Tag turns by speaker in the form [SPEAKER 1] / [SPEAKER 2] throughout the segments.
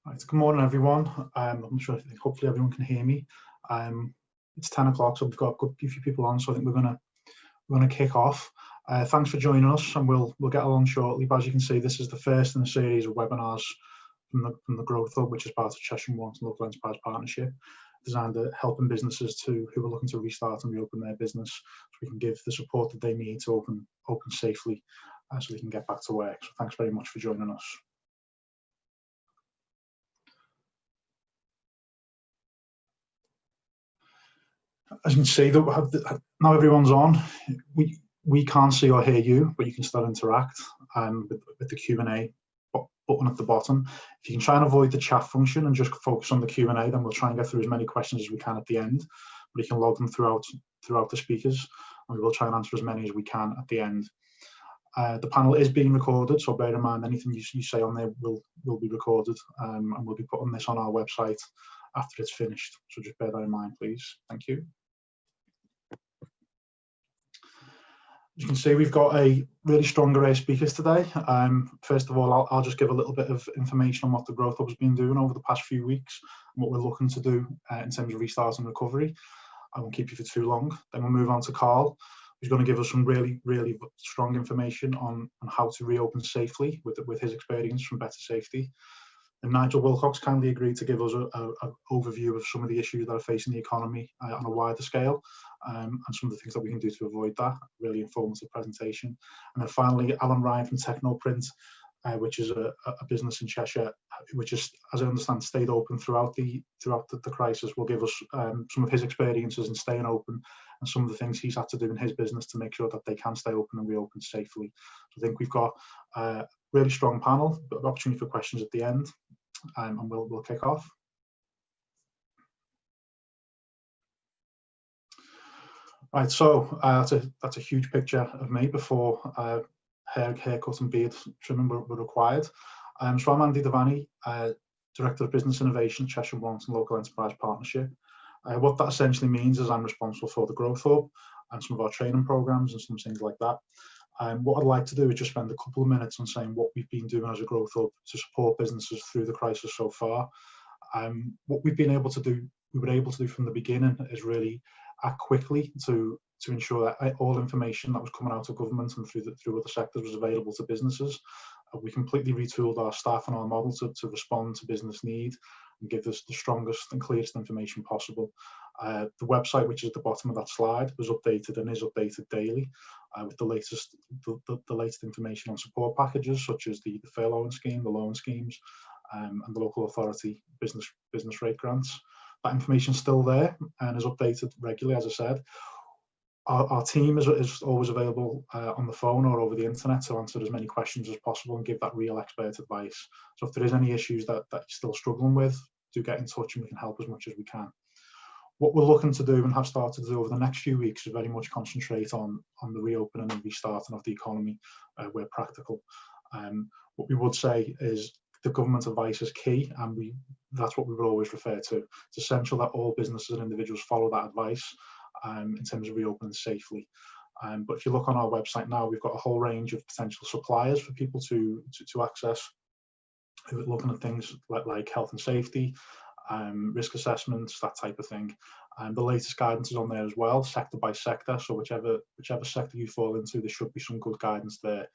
[SPEAKER 1] Right, good morning, everyone. I'm sure, hopefully everyone can hear me. It's 10 o'clock, so we've got a few people on, so I think we're gonna kick off. Thanks for joining us, and we'll get along shortly. But as you can see, this is the first in a series of webinars from the Growth Hub, which is part of Cheshire and Warrington Local Enterprise Partnership, designed at helping businesses who are looking to restart and reopen their business, so we can give the support that they need to open safely, so we can get back to work. So thanks very much for joining us. As you can see, that now everyone's on. We can't see or hear you, but you can still interact with the Q&A button at the bottom. If you can try and avoid the chat function and just focus on the Q&A, then we'll try and get through as many questions as we can at the end. But you can log them throughout the speakers, and we will try and answer as many as we can at the end. The panel is being recorded, so bear in mind anything you say on there will be recorded, and we'll be putting this on our website after it's finished. So just bear that in mind, please. Thank you. As you can see, we've got a really strong array of speakers today. First of all, I'll just give a little bit of information on what the Growth Hub has been doing over the past few weeks and what we're looking to do in terms of restart and recovery. I won't keep you for too long. Then we'll move on to Carl, who's going to give us some really strong information on how to reopen safely with his experience from Better Safety. And Nigel Wilcock's kindly agreed to give us an overview of some of the issues that are facing the economy on a wider scale, and some of the things that we can do to avoid that. Really informative presentation. And then finally, Alan Ryan from Technoprint, which is a business in Cheshire, which is, as I understand, stayed open throughout the crisis, will give us some of his experiences in staying open and some of the things he's had to do in his business to make sure that they can stay open and reopen safely. So I think we've got a really strong panel, but opportunity for questions at the end, and we'll kick off. Right, so that's a huge picture of me before haircut and beard trimming were required. So I'm Andy Devaney, Director of Business Innovation, Cheshire and Warrington Local Enterprise Partnership. What that essentially means is I'm responsible for the Growth Hub and some of our training programs and some things like that. What I'd like to do is just spend a couple of minutes on saying what we've been doing as a Growth Hub to support businesses through the crisis so far. What we were able to do from the beginning is really act quickly to ensure that all information that was coming out of government and through other sectors was available to businesses. We completely retooled our staff and our model to respond to business need and give us the strongest and clearest information possible. The website, which is at the bottom of that slide, was updated and is updated daily with the latest information on support packages such as the furlough scheme, the loan schemes, and the local authority business rate grants. That information is still there and is updated regularly, as I said. Our team is always available on the phone or over the internet to answer as many questions as possible and give that real expert advice. So if there is any issues that you're still struggling with, do get in touch and we can help as much as we can. What we're looking to do and have started to do over the next few weeks is very much concentrate on the reopening and restarting of the economy where practical. What we would say is the government advice is key, and that's what we will always refer to. It's essential that all businesses and individuals follow that advice in terms of reopening safely. But if you look on our website now, we've got a whole range of potential suppliers for people to access, who are looking at things like health and safety, risk assessments, that type of thing. And the latest guidance is on there as well, sector by sector. So whichever sector you fall into, there should be some good guidance there.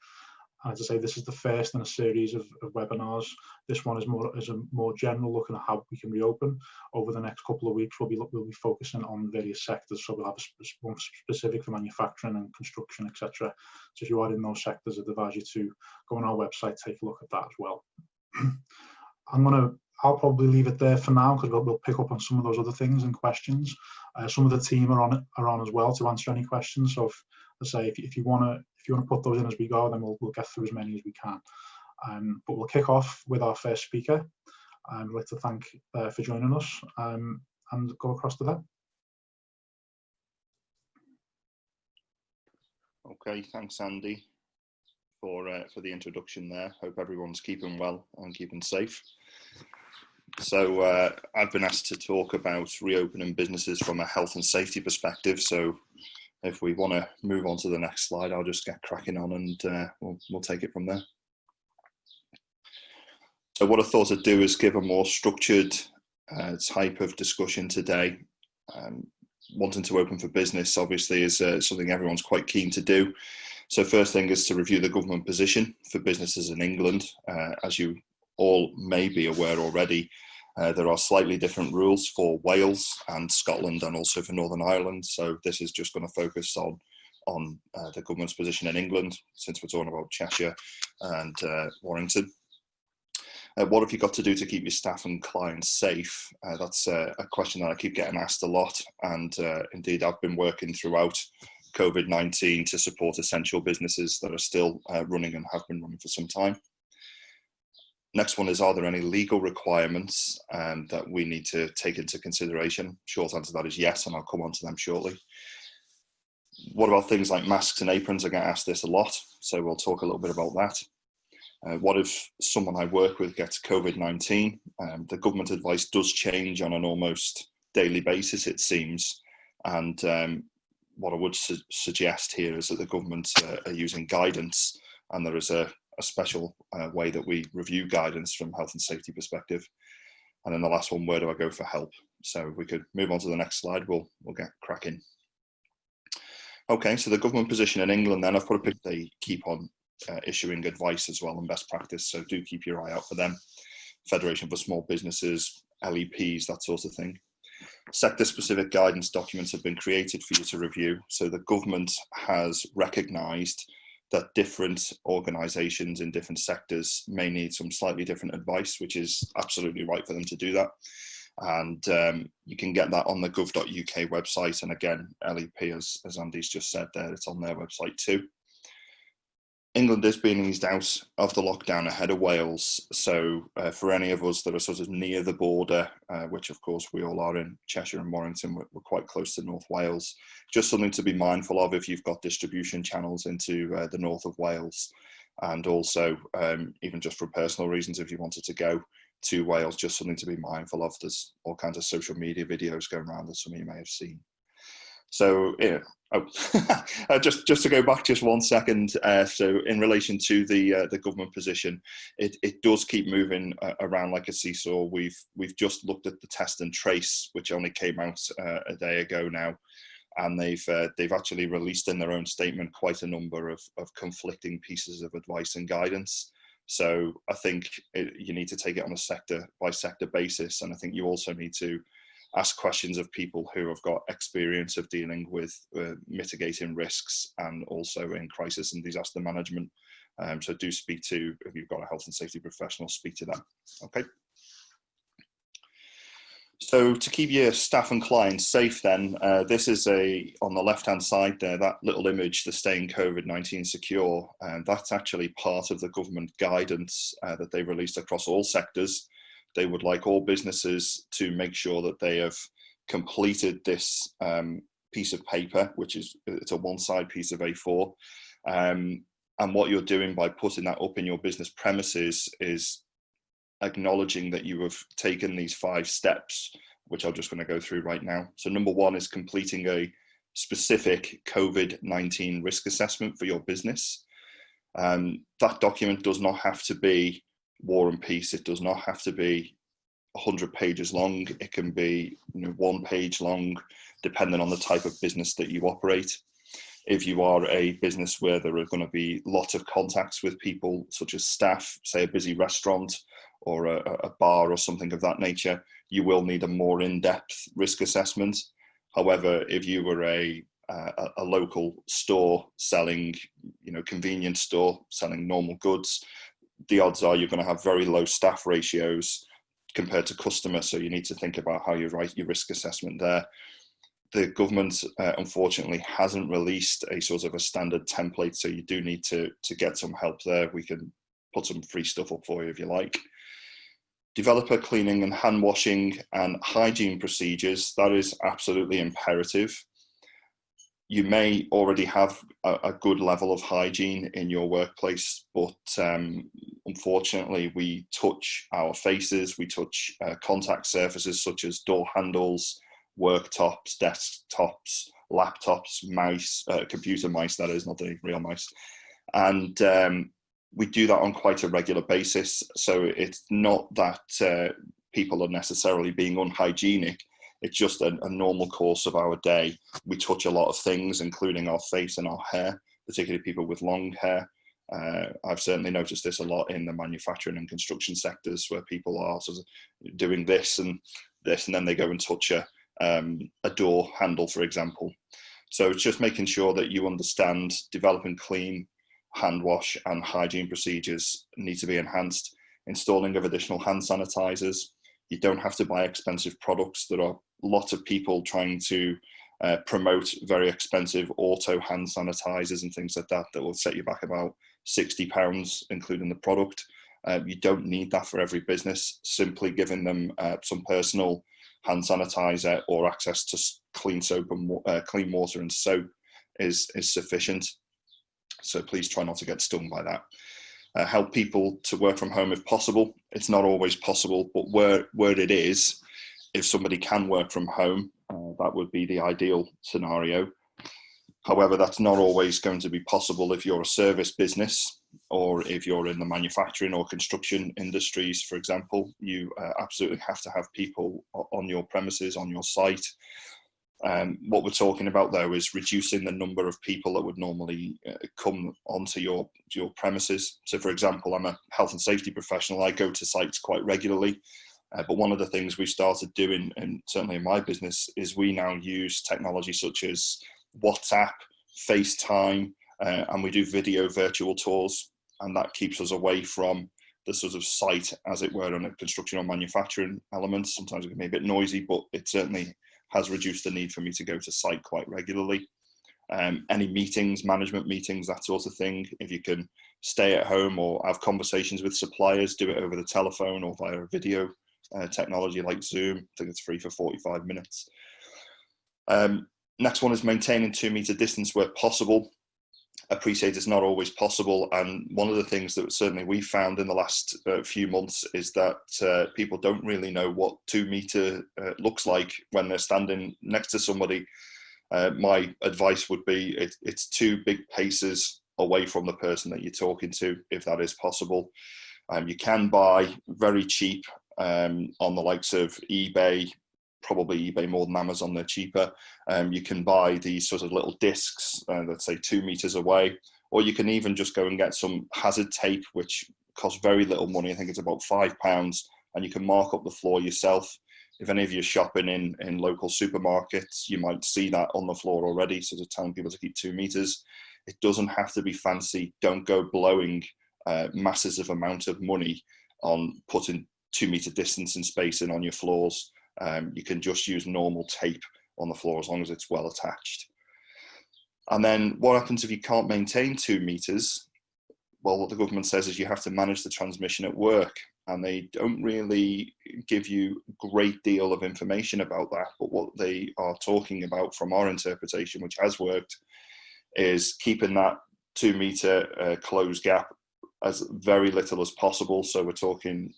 [SPEAKER 1] As I say, this is the first in a series of webinars. This one is a more general look at how we can reopen. Over the next couple of weeks, we'll be focusing on various sectors. So we'll have one specific for manufacturing and construction, etc. So if you are in those sectors, I'd advise you to go on our website, take a look at that as well. I'll probably leave it there for now because we'll pick up on some of those other things and questions. Some of the team are on as well to answer any questions. So if you want to put those in as we go, then we'll get through as many as we can. But we'll kick off with our first speaker. I'd like to thank for joining us and go across to them.
[SPEAKER 2] Okay, thanks Andy for the introduction there. Hope everyone's keeping well and keeping safe. So I've been asked to talk about reopening businesses from a health and safety perspective. So if we want to move on to the next slide, I'll just get cracking on and we'll take it from there. So what I thought I'd do is give a more structured type of discussion today. Wanting to open for business obviously is something everyone's quite keen to do. So first thing is to review the government position for businesses in England. As you all may be aware already, there are slightly different rules for Wales and Scotland and also for Northern Ireland. So this is just going to focus on the government's position in England, since we're talking about Cheshire and Warrington. What have you got to do to keep your staff and clients safe? That's a question that I keep getting asked a lot. And indeed, I've been working throughout COVID-19 to support essential businesses that are still running and have been running for some time. Next one is, are there any legal requirements that we need to take into consideration? Short answer to that is yes, and I'll come on to them shortly. What about things like masks and aprons? I get asked this a lot, so we'll talk a little bit about that. What if someone I work with gets COVID-19? The government advice does change on an almost daily basis, it seems. And what I would suggest here is that the government are using guidance, and there is a special way that we review guidance from health and safety perspective. And then the last one, where do I go for help? So if we could move on to the next slide, we'll get cracking. Okay, so the government position in England then, I've put a picture, they keep on issuing advice as well and best practice, so do keep your eye out for them. Federation for Small Businesses, LEPs, that sort of thing. Sector-specific guidance documents have been created for you to review. So the government has recognised that different organisations in different sectors may need some slightly different advice, which is absolutely right for them to do that. And you can get that on the gov.uk website. And again, LEP, as Andy's just said there, it's on their website too. England is being eased out of the lockdown ahead of Wales. So for any of us that are sort of near the border, which of course we all are in Cheshire and Warrington, we're quite close to North Wales, just something to be mindful of if you've got distribution channels into the north of Wales. And also, even just for personal reasons, if you wanted to go to Wales, just something to be mindful of. There's all kinds of social media videos going around that some of you may have seen. So, yeah. Just to go back just 1 second, so in relation to the government position, it does keep moving around like a seesaw. We've just looked at the test and trace, which only came out a day ago now, and they've actually released in their own statement quite a number of conflicting pieces of advice and guidance. So I think you need to take it on a sector by sector basis, and I think you also need to ask questions of people who have got experience of dealing with mitigating risks and also in crisis and disaster management. So do speak to, if you've got a health and safety professional, speak to them. Okay. So to keep your staff and clients safe then, this is on the left-hand side there, that little image, the Staying COVID-19 Secure, and that's actually part of the government guidance that they released across all sectors. They would like all businesses to make sure that they have completed this piece of paper, which is, it's a one-side piece of A4. And what you're doing by putting that up in your business premises is acknowledging that you have taken these 5 steps, which I'm just going to go through right now. So number 1 is completing a specific COVID-19 risk assessment for your business. That document does not have to be War and Peace. It does not have to be 100 pages long. It can be 1 page long, depending on the type of business that you operate. If you are a business where there are going to be lots of contacts with people, such as staff, say a busy restaurant or a bar or something of that nature, you will need a more in-depth risk assessment. However, if you were a local store selling, convenience store selling normal goods, the odds are you're going to have very low staff ratios compared to customers. So you need to think about how you write your risk assessment there. The government, unfortunately, hasn't released a sort of a standard template. So you do need to get some help there. We can put some free stuff up for you if you like. Developer cleaning and hand washing and hygiene procedures. That is absolutely imperative. You may already have a good level of hygiene in your workplace, but unfortunately we touch our faces, we touch contact surfaces such as door handles, worktops, desktops, laptops, mice, computer mice, that is, not the real mice. And we do that on quite a regular basis. So it's not that people are necessarily being unhygienic. It's just a normal course of our day. We touch a lot of things, including our face and our hair, particularly people with long hair. I've certainly noticed this a lot in the manufacturing and construction sectors, where people are sort of doing this and then they go and touch a door handle, for example. So it's just making sure that you understand developing clean hand wash and hygiene procedures need to be enhanced. Installing of additional hand sanitizers. You don't have to buy expensive products. There are lots of people trying to promote very expensive auto hand sanitizers and things like that will set you back about £60, including the product. You don't need that for every business. Simply giving them some personal hand sanitizer or access to clean soap and clean water and soap is sufficient. So please try not to get stung by that. Help people to work from home if possible. It's not always possible, but where it is, if somebody can work from home, that would be the ideal scenario. However, that's not always going to be possible if you're a service business, or if you're in the manufacturing or construction industries, for example. You absolutely have to have people on your premises, on your site. What we're talking about though is reducing the number of people that would normally come onto your premises. So for example, I'm a health and safety professional. I go to sites quite regularly, but one of the things we started doing, and certainly in my business, is we now use technology such as WhatsApp, FaceTime, and we do video virtual tours, and that keeps us away from the sort of site, as it were, on a construction or manufacturing element. Sometimes it can be a bit noisy, but it certainly has reduced the need for me to go to site quite regularly. Any meetings, management meetings, that sort of thing, if you can stay at home or have conversations with suppliers, do it over the telephone or via a video technology like Zoom. I think it's free for 45 minutes. Next one is maintaining 2 meter distance where possible. Appreciate it's not always possible, and one of the things that certainly we found in the last few months is that people don't really know what 2 meter looks like when they're standing next to somebody. My advice would be it's 2 big paces away from the person that you're talking to, if that is possible. You can buy very cheap on the likes of eBay, probably eBay more than Amazon, they're cheaper. You can buy these sort of little discs, let's say 2 meters away, or you can even just go and get some hazard tape, which costs very little money. I think it's about £5, and you can mark up the floor yourself. If any of you are shopping in local supermarkets, you might see that on the floor already, sort of telling people to keep 2 meters. It doesn't have to be fancy. Don't go blowing massive amount of money on putting 2 meter distance and spacing on your floors. You can just use normal tape on the floor as long as it's well attached. And then what happens if you can't maintain 2 meters? Well, what the government says is you have to manage the transmission at work, and they don't really give you a great deal of information about that. But what they are talking about from our interpretation, which has worked, is keeping that 2 meter closed gap as very little as possible. So we're talking,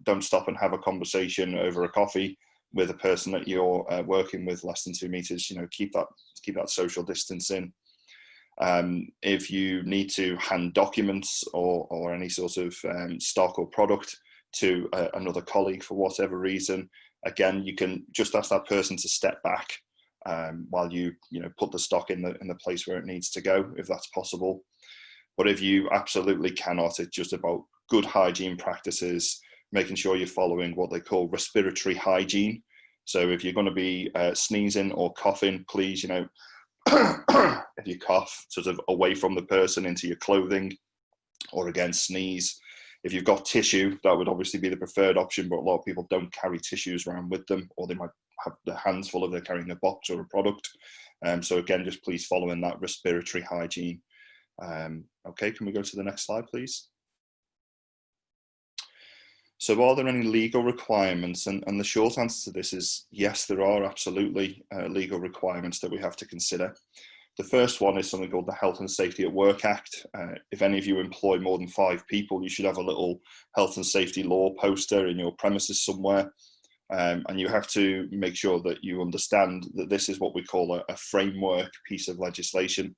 [SPEAKER 2] don't stop and have a conversation over a coffee with a person that you're working with less than 2 meters. Keep that social distancing. If you need to hand documents or any sort of stock or product to another colleague for whatever reason, again, you can just ask that person to step back while you put the stock in the place where it needs to go, if that's possible. But if you absolutely cannot, it's just about good hygiene practices, making sure you're following what they call respiratory hygiene. So if you're going to be sneezing or coughing, please, if you cough, sort of away from the person into your clothing, or again, sneeze. If you've got tissue, that would obviously be the preferred option, but a lot of people don't carry tissues around with them, or they might have their hands full if they're carrying a box or a product. So again, just please follow in that respiratory hygiene. Okay, can we go to the next slide, please? So are there any legal requirements? And the short answer to this is yes, there are absolutely legal requirements that we have to consider. The first one is something called the Health and Safety at Work Act. If any of you employ more than 5 people, you should have a little health and safety law poster in your premises somewhere. And you have to make sure that you understand that this is what we call a framework piece of legislation.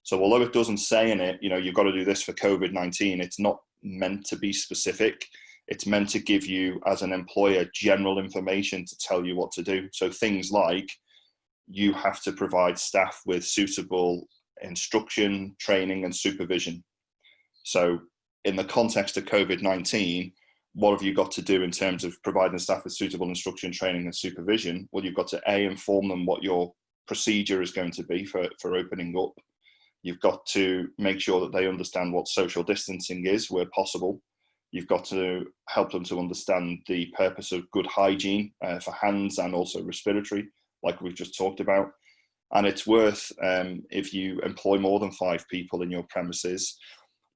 [SPEAKER 2] So although it doesn't say in it, you've got to do this for COVID-19, it's not meant to be specific. It's meant to give you, as an employer, general information to tell you what to do. So things like, you have to provide staff with suitable instruction, training, and supervision. So in the context of COVID-19, what have you got to do in terms of providing staff with suitable instruction, training, and supervision? Well, you've got to inform them what your procedure is going to be for opening up. You've got to make sure that they understand what social distancing is where possible. You've got to help them to understand the purpose of good hygiene for hands and also respiratory, like we've just talked about. And it's worth, if you employ more than 5 people in your premises,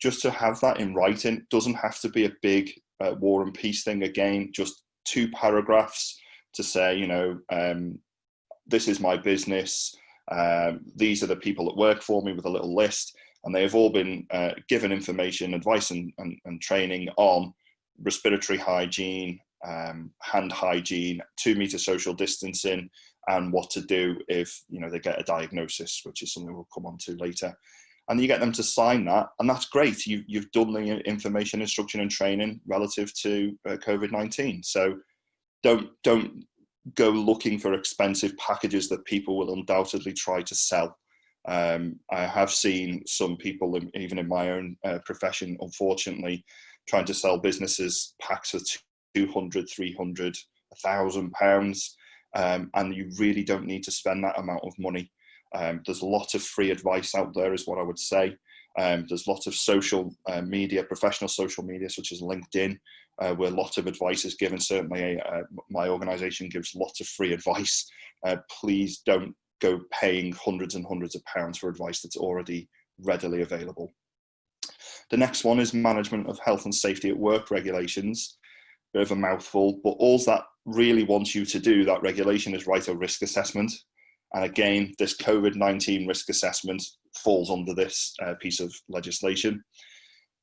[SPEAKER 2] just to have that in writing. It doesn't have to be a big war and peace thing. Again, just 2 paragraphs to say, this is my business. These are the people that work for me, with a little list. And they have all been given information, advice and training on respiratory hygiene, hand hygiene, 2-meter social distancing, and what to do if they get a diagnosis, which is something we'll come on to later. And you get them to sign that, and that's great. You've done the information, instruction, and training relative to COVID-19. So don't go looking for expensive packages that people will undoubtedly try to sell. I have seen some people, even in my own profession, unfortunately, trying to sell businesses packs of 200, 300, £1,000, and you really don't need to spend that amount of money. There's a lot of free advice out there, is what I would say. There's lots of social media, professional social media, such as LinkedIn, where lots of advice is given. Certainly, my organisation gives lots of free advice. Please don't go paying hundreds and hundreds of pounds for advice that's already readily available. The next one is management of health and safety at work regulations. Bit of a mouthful, but all that really wants you to do, that regulation, is write a risk assessment. And again, this COVID-19 risk assessment falls under this piece of legislation.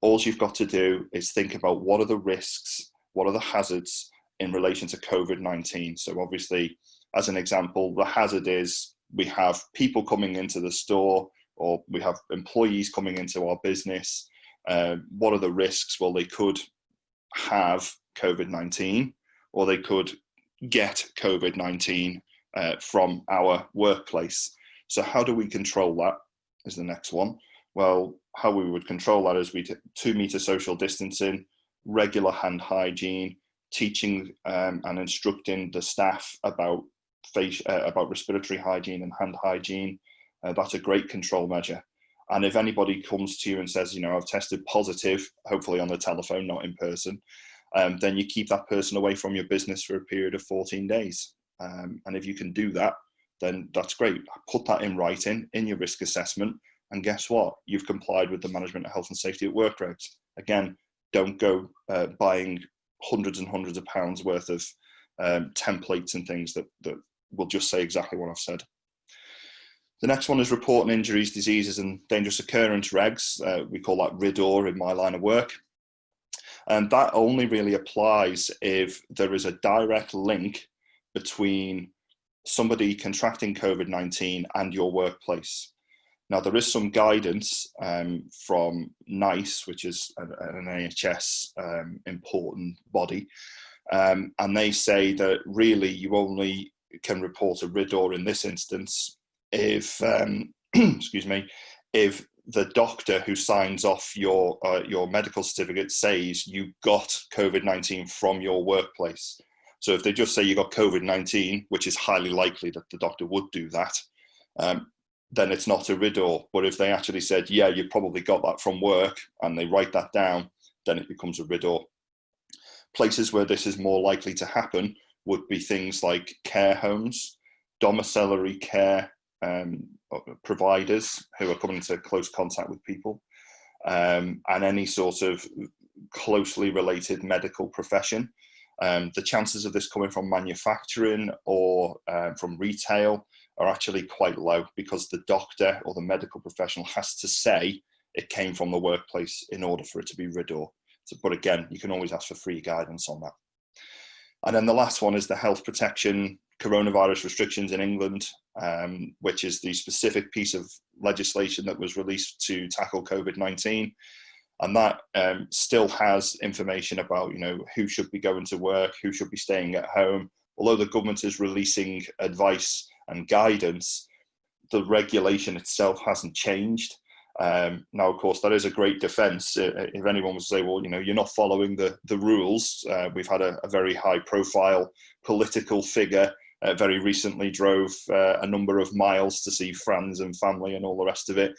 [SPEAKER 2] All you've got to do is think about what are the risks, what are the hazards in relation to COVID-19. So obviously, as an example, the hazard is we have people coming into the store, or we have employees coming into our business. What are the risks? Well, they could have COVID-19, or they could get COVID-19 from our workplace. So how do we control that is the next one. Well, how we would control that is 2-meter social distancing, regular hand hygiene, teaching and instructing the staff about respiratory hygiene and hand hygiene. That's a great control measure. And if anybody comes to you and says, I've tested positive, hopefully on the telephone, not in person, then you keep that person away from your business for a period of 14 days. And if you can do that, then that's great. Put that in writing in your risk assessment, and guess what? You've complied with the management of health and safety at work regs. Again, don't go buying hundreds and hundreds of pounds worth of templates and things that will just say exactly what I've said. The next one is reporting injuries, diseases, and dangerous occurrence regs. We call that RIDOR in my line of work. And that only really applies if there is a direct link between somebody contracting COVID-19 and your workplace. Now, there is some guidance from NICE, which is an NHS important body, and they say that really you only can report a RIDOR in this instance if, excuse me, if the doctor who signs off your medical certificate says you got COVID-19 from your workplace. So if they just say you got COVID-19, which is highly likely that the doctor would do that, then it's not a RIDOR. But if they actually said, yeah, you probably got that from work, and they write that down, then it becomes a RIDOR. Places where this is more likely to happen would be things like care homes, domiciliary care providers who are coming into close contact with people, and any sort of closely related medical profession. The chances of this coming from manufacturing or from retail are actually quite low, because the doctor or the medical professional has to say it came from the workplace in order for it to be RIDOR. So, but again, you can always ask for free guidance on that. And then the last one is the health protection coronavirus restrictions in England, which is the specific piece of legislation that was released to tackle COVID-19. And that still has information about, who should be going to work, who should be staying at home. Although the government is releasing advice and guidance, the regulation itself hasn't changed. Now, of course, that is a great defence. If anyone was to say, well, you're not following the rules. We've had a very high profile political figure very recently drove a number of miles to see friends and family and all the rest of it.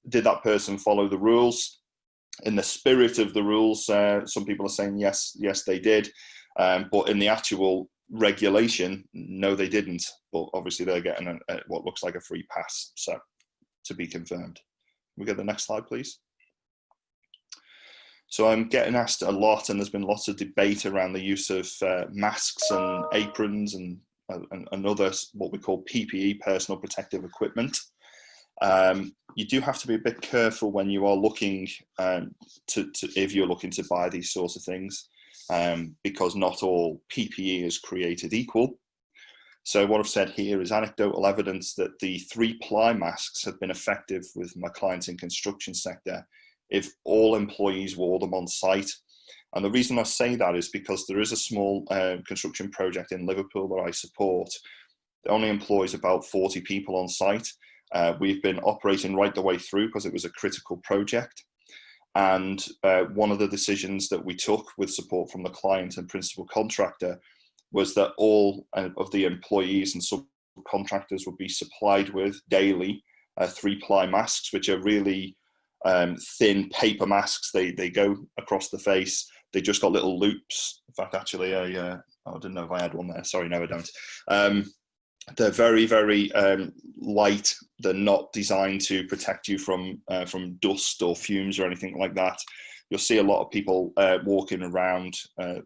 [SPEAKER 2] Did that person follow the rules? In the spirit of the rules, some people are saying yes, they did. But in the actual regulation, no, they didn't. But obviously they're getting what looks like a free pass. So to be confirmed. We get the next slide, please. So I'm getting asked a lot, and there's been lots of debate around the use of masks and aprons and other what we call PPE, personal protective equipment. You do have to be a bit careful when you are looking if you're looking to buy these sorts of things, because not all PPE is created equal. So what I've said here is anecdotal evidence that the 3-ply masks have been effective with my clients in construction sector if all employees wore them on site. And the reason I say that is because there is a small construction project in Liverpool that I support. It only employs about 40 people on site. We've been operating right the way through because it was a critical project. And one of the decisions that we took with support from the client and principal contractor was that all of the employees and subcontractors would be supplied with daily 3-ply masks, which are really thin paper masks. They go across the face. They just got little loops. In fact, actually, I didn't know if I had one there. Sorry, no, I don't. They're very, very light. They're not designed to protect you from dust or fumes or anything like that. You'll see a lot of people walking around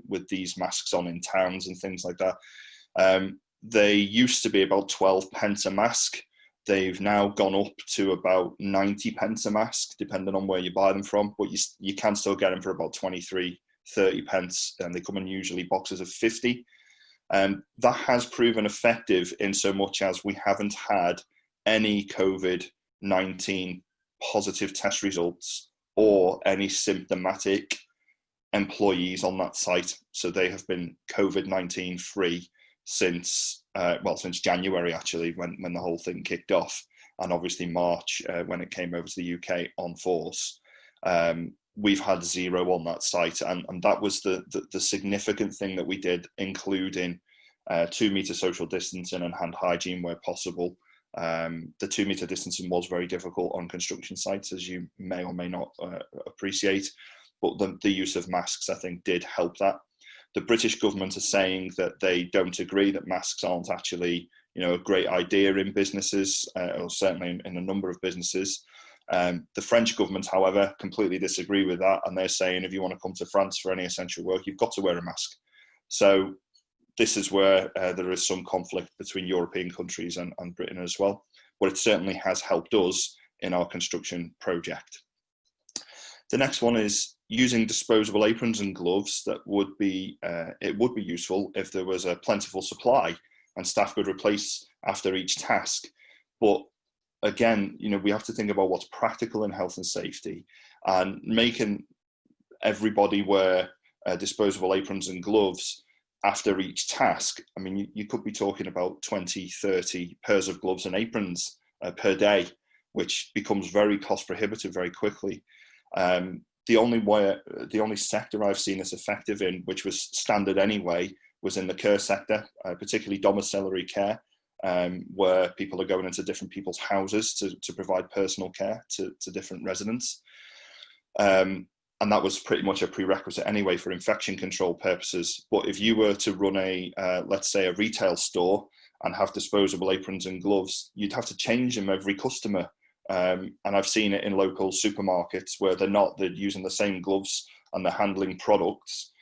[SPEAKER 2] with these masks on in towns and things like that. They used to be about 12 pence a mask. They've now gone up to about 90 pence a mask, depending on where you buy them from. But you can still get them for about 23, 30 pence, and they come in usually boxes of 50. That has proven effective in so much as we haven't had any COVID-19 positive test results or any symptomatic employees on that site. So they have been COVID-19 free since January, actually, when the whole thing kicked off, and obviously March when it came over to the UK on force. We've had 0 on that site, and that was the significant thing that we did, including 2 metre social distancing and hand hygiene where possible. The 2 metre distancing was very difficult on construction sites, as you may or may not appreciate, but the use of masks, I think, did help that. The British government are saying that they don't agree, that masks aren't actually, a great idea in businesses, or certainly in a number of businesses. The French government, however, completely disagree with that, and they're saying if you want to come to France for any essential work, you've got to wear a mask. So this is where there is some conflict between European countries and Britain as well, but it certainly has helped us in our construction project. The next one is using disposable aprons and gloves. That would be it would be useful if there was a plentiful supply and staff could replace after each task. But again, we have to think about what's practical in health and safety, and making everybody wear disposable aprons and gloves after each task. I mean, you could be talking about 20, 30 pairs of gloves and aprons per day, which becomes very cost prohibitive very quickly. The only sector I've seen this effective in, which was standard anyway, was in the care sector, particularly domiciliary care, where people are going into different people's houses to provide personal care to different residents. And that was pretty much a prerequisite anyway for infection control purposes. But if you were to run let's say a retail store and have disposable aprons and gloves, you'd have to change them every customer. And I've seen it in local supermarkets where they're using the same gloves and they're handling products,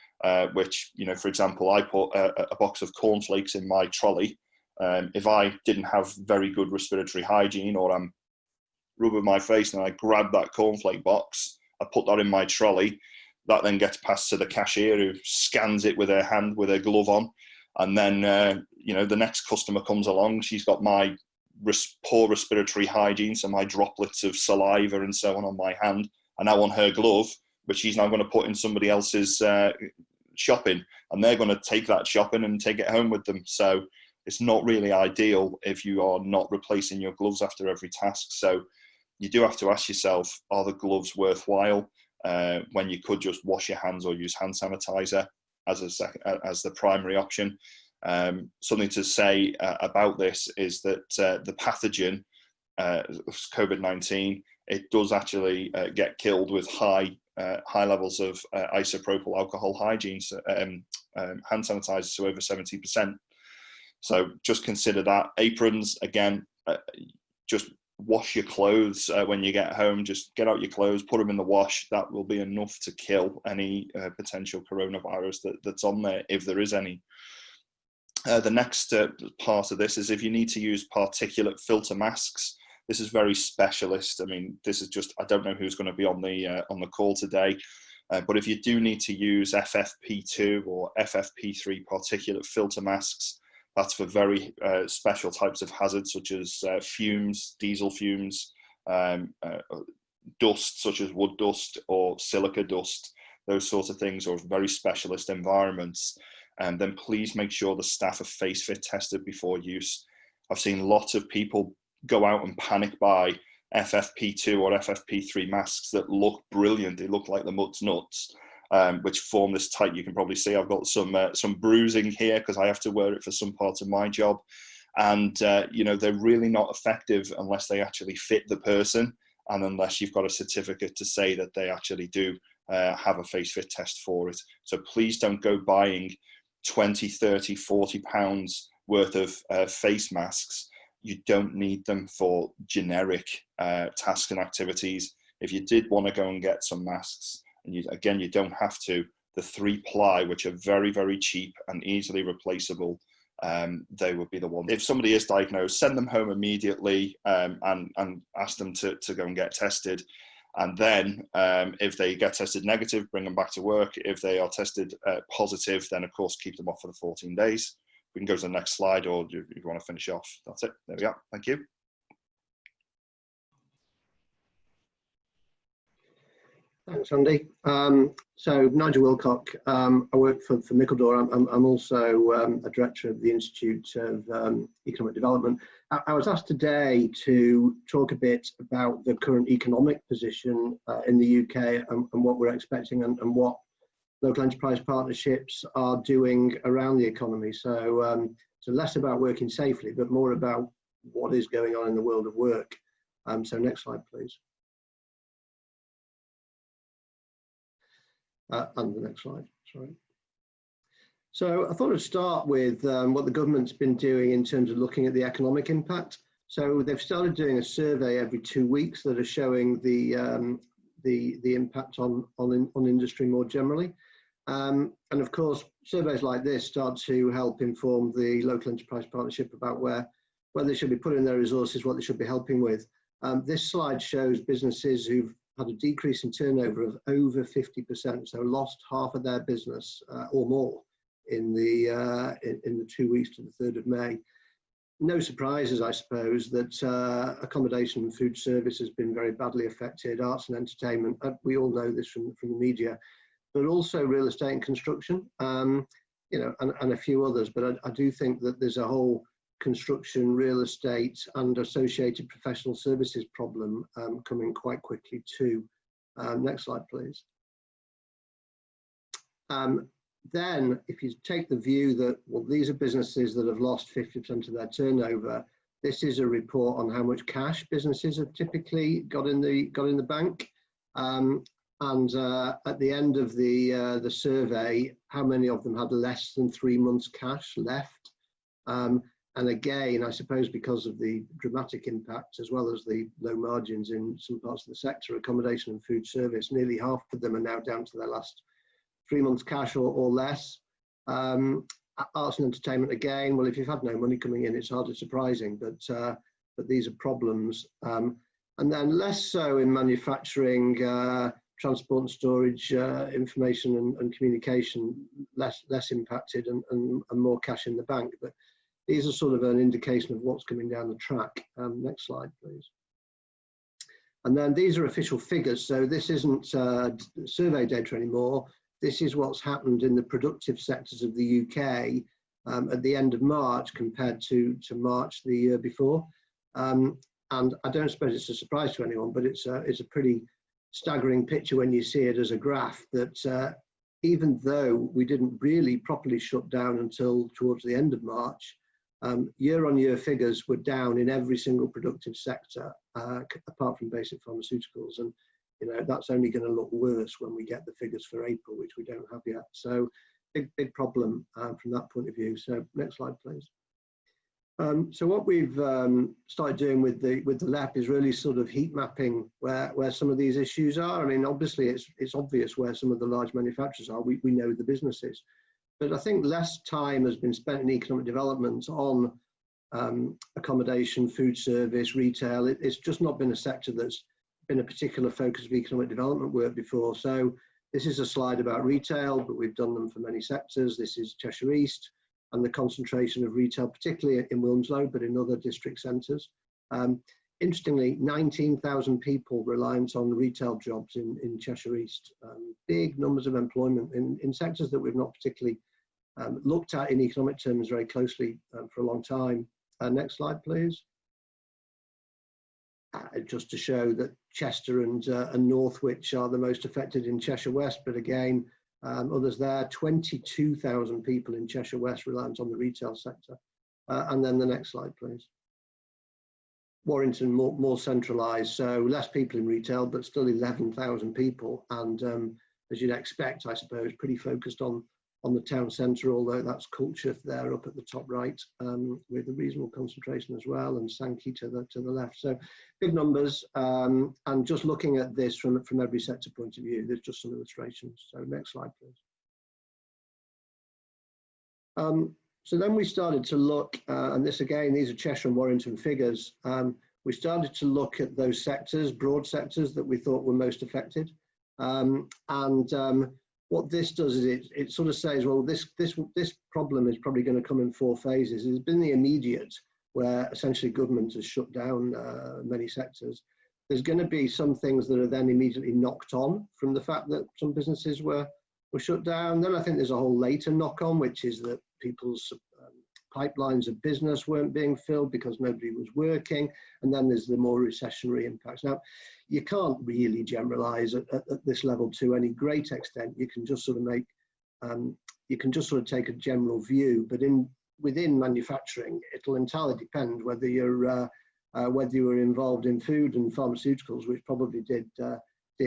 [SPEAKER 2] which, for example, I put a box of cornflakes in my trolley. If I didn't have very good respiratory hygiene, or I'm rubbing my face and I grab that cornflake box, I put that in my trolley, that then gets passed to the cashier who scans it with her hand with her glove on. And then, you know, the next customer comes along, she's got my poor respiratory hygiene, so my droplets of saliva and so on my hand, and now on her glove, which she's now going to put in somebody else's shopping, and they're going to take that shopping and take it home with them. So it's not really ideal if you are not replacing your gloves after every task. So you do have to ask yourself, are the gloves worthwhile when you could just wash your hands or use hand sanitizer as the primary option? Something to say about this is that the pathogen, COVID-19, it does actually get killed with high levels of isopropyl alcohol hygiene, hand sanitizer, so over 70%. So just consider that. Aprons, again, just wash your clothes when you get home. Just get out your clothes, put them in the wash. That will be enough to kill any potential coronavirus that's on there, if there is any. The next part of this is if you need to use particulate filter masks. This is very specialist. I mean, this is just, I don't know who's going to be on the call today, but if you do need to use FFP2 or FFP3 particulate filter masks, that's for very special types of hazards, such as fumes, diesel fumes, dust, such as wood dust or silica dust, those sorts of things, or very specialist environments. And then please make sure the staff are face fit tested before use. I've seen lots of people go out and panic buy FFP2 or FFP3 masks that look brilliant. They look like the mud's nuts, which form this tight. You can probably see I've got some bruising here because I have to wear it for some parts of my job. And, you know, they're really not effective unless they actually fit the person and unless you've got a certificate to say that they actually do have a face fit test for it. So please don't go buying 20, 30, 40 pounds worth of face masks. You don't need them for generic tasks and activities. If you did want to go and get some masks, and you don't have to, the 3-ply, which are very, very cheap and easily replaceable, they would be the one. If somebody is diagnosed, send them home immediately and ask them to go and get tested. And then if they get tested negative, bring them back to work. If they are tested positive, then of course keep them off for the 14 days. We can go to the next slide, or if you want to finish off, that's it. There we go. Thank you.
[SPEAKER 3] Thanks, Andy. So Nigel Wilcock, I work for Mickledore. I'm also a director of the Institute of Economic Development. I was asked today to talk a bit about the current economic position in the UK and what we're expecting and what local enterprise partnerships are doing around the economy. So, so less about working safely, but more about what is going on in the world of work. So next slide, please. And the next slide, sorry. So I thought I'd start with what the government's been doing in terms of looking at the economic impact. So they've started doing a survey every 2 weeks that are showing the impact on industry more generally. And of course, surveys like this start to help inform the local enterprise partnership about where they should be putting their resources, what they should be helping with. This slide shows businesses who've had a decrease in turnover of over 50%, so lost half of their business or more in the 2 weeks to the 3rd of May. No surprises, I suppose, that accommodation and food service has been very badly affected, arts and entertainment, we all know this from the media, but also real estate and construction, you know, and a few others. But I do think that there's a whole construction, real estate and associated professional services problem coming quite quickly too. Next slide, please. Then if you take the view that, well, these are businesses that have lost 50% of their turnover, this is a report on how much cash businesses have typically got in the bank. And at the end of the survey, how many of them had less than 3 months cash left? And again, I suppose because of the dramatic impact, as well as the low margins in some parts of the sector, accommodation and food service, nearly half of them are now down to their last 3 months cash or less. Arts and entertainment, again, well, if you've had no money coming in, it's hardly surprising, but these are problems. And then less so in manufacturing, transport and storage, information and communication less impacted, and more cash in the bank. But these are sort of an indication of what's coming down the track. Next slide, please. And then these are official figures. So this isn't survey data anymore. This is what's happened in the productive sectors of the UK at the end of March compared to March the year before. And I don't suppose it's a surprise to anyone, but it's a pretty staggering picture when you see it as a graph that even though we didn't really properly shut down until towards the end of March, year-on-year figures were down in every single productive sector, apart from basic pharmaceuticals. And that's only going to look worse when we get the figures for April, which we don't have yet. So big problem from that point of view. So next slide, please. So what we've started doing with the LEP is really sort of heat mapping where some of these issues are. I mean, obviously it's obvious where some of the large manufacturers are. We know the businesses. But I think less time has been spent in economic development on accommodation, food service, retail. It's just not been a sector that's been a particular focus of economic development work before. So this is a slide about retail, but we've done them for many sectors. This is Cheshire East and the concentration of retail, particularly in Wilmslow, but in other district centres. Interestingly, 19,000 people reliant on retail jobs in Cheshire East. Big numbers of employment in sectors that we've not particularly looked at in economic terms very closely for a long time. Next slide, please. Just to show that Chester and Northwich are the most affected in Cheshire West, but again, others there, 22,000 people in Cheshire West reliant on the retail sector. And then the next slide, please. Warrington more centralised, so less people in retail, but still 11,000 people. And as you'd expect, I suppose, pretty focused on the town centre, although that's Culture there up at the top right, with a reasonable concentration as well, and Sankey to the left. So big numbers, and just looking at this from every sector point of view, there's just some illustrations. So next slide, please. So then we started to look, and this again, these are Cheshire and Warrington figures. We started to look at those sectors, broad sectors that we thought were most affected. What this does is it sort of says, well, this problem is probably going to come in 4 phases. There's been the immediate, where essentially government has shut down many sectors. There's going to be some things that are then immediately knocked on from the fact that some businesses were shut down. Then I think there's a whole later knock-on, which is that people's pipelines of business weren't being filled because nobody was working. And then there's the more recessionary impacts. Now, you can't really generalize at this level to any great extent. You can just sort of make, you can just sort of take a general view, but within manufacturing, it'll entirely depend whether you were involved in food and pharmaceuticals, which probably did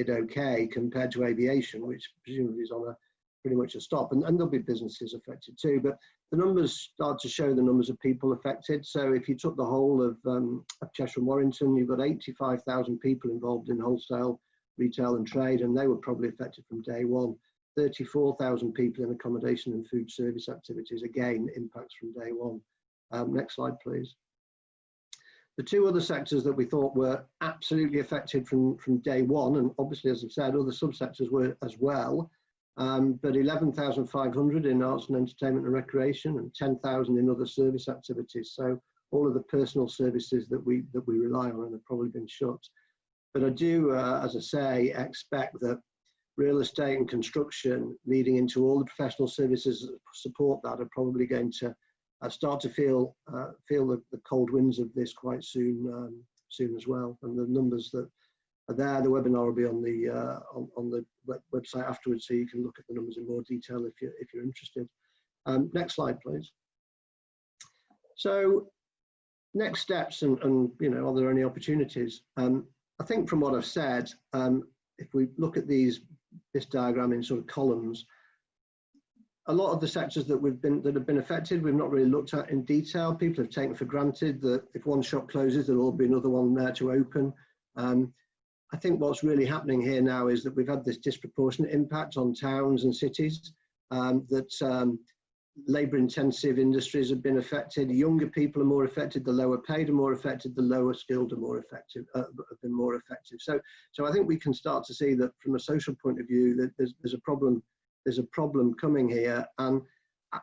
[SPEAKER 3] okay compared to aviation, which presumably is on a pretty much a stop, and there'll be businesses affected too. But the numbers start to show the numbers of people affected. So if you took the whole of Cheshire and Warrington, you've got 85,000 people involved in wholesale, retail and trade, and they were probably affected from day one. 34,000 people in accommodation and food service activities, again, impacts from day one. Next slide, please. The 2 other sectors that we thought were absolutely affected from day one, and obviously, as I've said, other subsectors were as well, but 11,500 in arts and entertainment and recreation, and 10,000 in other service activities. So all of the personal services that we rely on have probably been shut. But I do, as I say, expect that real estate and construction, leading into all the professional services that support that, are probably going to start to feel the cold winds of this quite soon as well. And the numbers that are there, the webinar will be on the website afterwards, so you can look at the numbers in more detail if you're interested. Next slide, please. So next steps, and are there any opportunities? I think from what I've said, if we look at this diagram in sort of columns, a lot of the sectors that have been affected, we've not really looked at in detail. People have taken for granted that if one shop closes, there'll all be another one there to open. I think what's really happening here now is that we've had this disproportionate impact on towns and cities that labour-intensive industries have been affected. Younger people are more affected. The lower paid are more affected. The lower skilled are more effective. Have been more effective. So I think we can start to see that from a social point of view that there's a problem. There's a problem coming here, and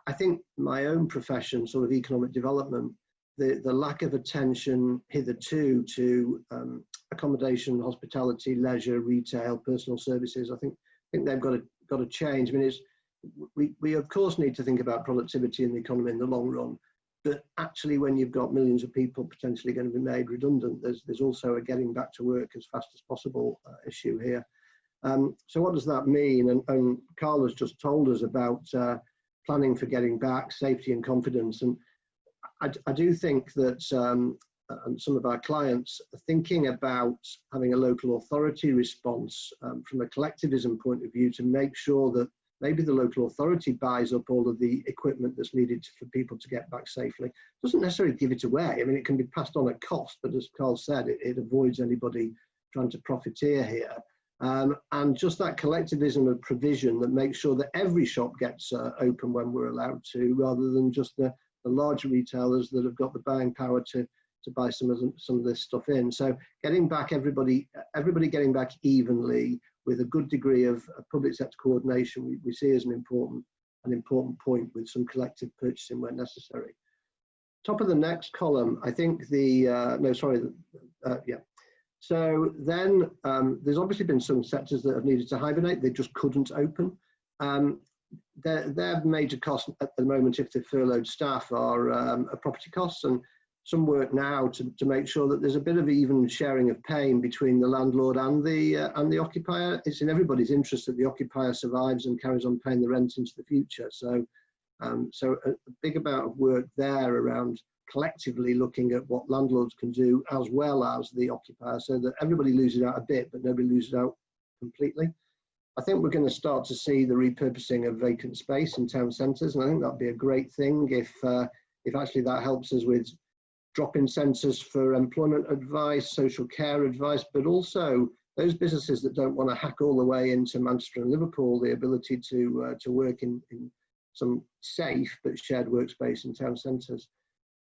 [SPEAKER 3] I think my own profession, sort of economic development, the lack of attention hitherto to accommodation, hospitality, leisure, retail, personal services. I think they've got to change. I mean, we of course need to think about productivity in the economy in the long run, but actually when you've got millions of people potentially going to be made redundant, there's also a getting back to work as fast as possible issue here. So what does that mean? And Carl has just told us about planning for getting back, safety and confidence. And I do think that and some of our clients are thinking about having a local authority response from a collectivism point of view to make sure that maybe the local authority buys up all of the equipment that's needed for people to get back safely. Doesn't necessarily give it away. I mean, it can be passed on at cost, but as Carl said, it avoids anybody trying to profiteer here. And just that collectivism of provision that makes sure that every shop gets open when we're allowed to, rather than just the larger retailers that have got the buying power to buy some of this stuff in. So getting back everybody getting back evenly with a good degree of public sector coordination, we see as an important point with some collective purchasing where necessary. Top of the next column, I think So then there's obviously been some sectors that have needed to hibernate. They just couldn't open. Their major costs at the moment, if they've furloughed staff, are property costs, and some work now to make sure that there's a bit of even sharing of pain between the landlord and the occupier. It's in everybody's interest that the occupier survives and carries on paying the rent into the future. So a big amount of work there around collectively looking at what landlords can do as well as the occupier, so that everybody loses out a bit, but nobody loses out completely. I think we're going to start to see the repurposing of vacant space in town centres, and I think that'd be a great thing if actually that helps us with drop-in centres for employment advice, social care advice, but also those businesses that don't want to hack all the way into Manchester and Liverpool, the ability to work in some safe but shared workspace in town centres.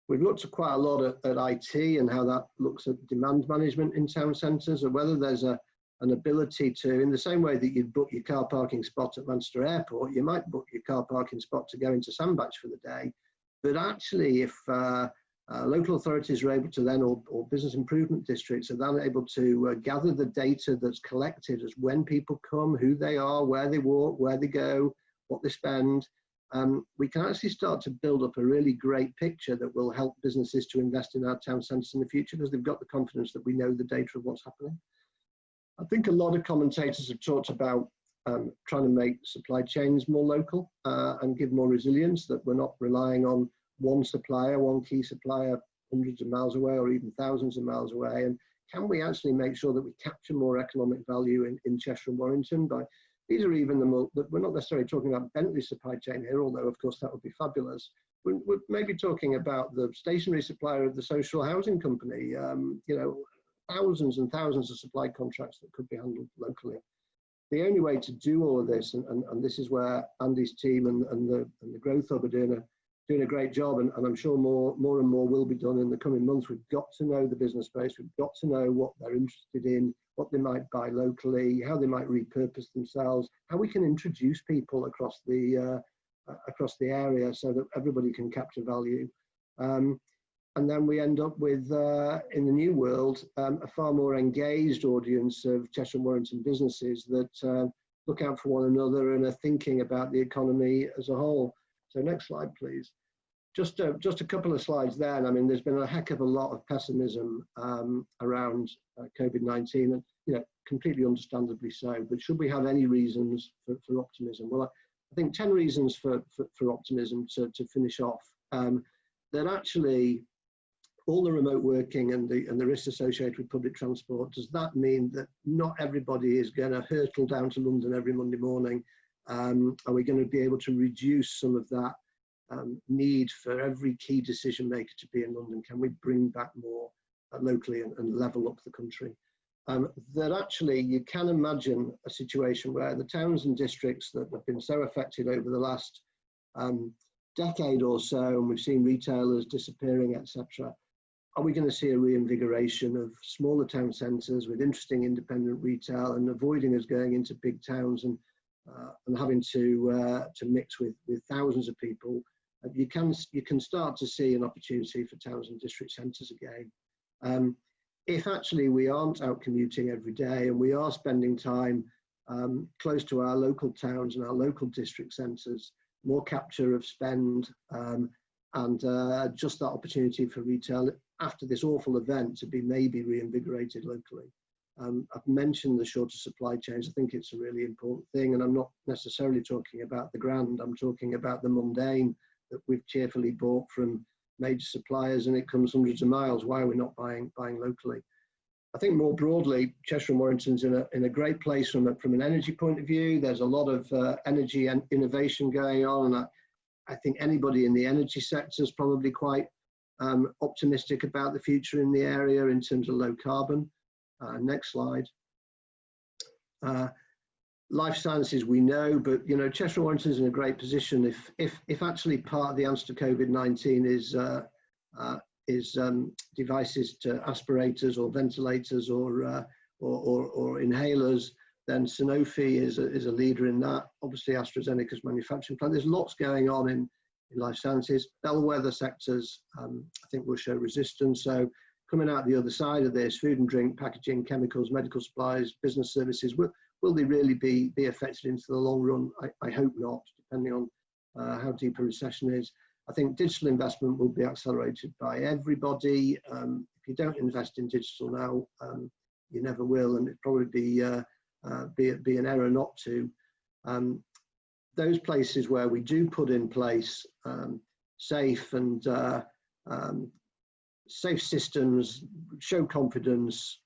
[SPEAKER 3] We've looked at quite a lot at IT and how that looks at demand management in town centres, or whether there's an ability to, in the same way that you'd book your car parking spot at Manchester Airport, you might book your car parking spot to go into Sandbach for the day. But actually, if local authorities are able to then, or business improvement districts are then able to gather the data that's collected as when people come, who they are, where they walk, where they go, what they spend, we can actually start to build up a really great picture that will help businesses to invest in our town centres in the future, because they've got the confidence that we know the data of what's happening. I think a lot of commentators have talked about trying to make supply chains more local and give more resilience, that we're not relying on one supplier, one key supplier, hundreds of miles away or even thousands of miles away. And can we actually make sure that we capture more economic value in Cheshire and Warrington? These are even we're not necessarily talking about Bentley's supply chain here, although of course that would be fabulous. We're maybe talking about the stationery supplier of the social housing company, thousands and thousands of supply contracts that could be handled locally. The only way to do all of this, and this is where Andy's team and the Growth Hub are doing a great job, and I'm sure more and more will be done in the coming months. We've got to know the business space. We've got to know what they're interested in, what they might buy locally, how they might repurpose themselves, how we can introduce people across the area so that everybody can capture value. And then we end up with, in the new world, a far more engaged audience of Cheshire and Warrington businesses that look out for one another and are thinking about the economy as a whole. So next slide, please. Just a couple of slides there. I mean, there's been a heck of a lot of pessimism around COVID-19, and completely understandably so. But should we have any reasons for optimism? Well, I think 10 reasons for optimism to finish off. That actually all the remote working and the risks associated with public transport, does that mean that not everybody is going to hurtle down to London every Monday morning? Are we going to be able to reduce some of that need for every key decision maker to be in London? Can we bring back more locally and level up the country? That actually you can imagine a situation where the towns and districts that have been so affected over the last decade or so, and we've seen retailers disappearing, etc., are we going to see a reinvigoration of smaller town centres with interesting independent retail and avoiding us going into big towns and having to mix with thousands of people? You can start to see an opportunity for towns and district centres again. If actually we aren't out commuting every day and we are spending time close to our local towns and our local district centres, more capture of spend and just that opportunity for retail after this awful event to be maybe reinvigorated locally. I've mentioned the shorter supply chains. I think it's a really important thing, and I'm not necessarily talking about the grand, I'm talking about the mundane that we've cheerfully bought from major suppliers and it comes hundreds of miles. Why are we not buying locally? I think more broadly, Cheshire and Warrington's in a great place from an energy point of view. There's a lot of energy and innovation going on, and I think anybody in the energy sector is probably quite optimistic about the future in the area in terms of low carbon. Next slide. Life sciences we know, but Cheshire and Warrington's in a great position if actually part of the answer to COVID-19 is devices to aspirators or ventilators or inhalers, then Sanofi is a leader in that. Obviously AstraZeneca's manufacturing plant. There's lots going on in life sciences. Bellwether sectors I think will show resistance. So coming out the other side of this, food and drink, packaging, chemicals, medical supplies, business services, will they really be affected into the long run? I hope not, depending on how deep a recession is. I think digital investment will be accelerated by everybody. If you don't invest in digital now, you never will, and it'd probably be an error not to. Those places where we do put in place safe systems, show confidence,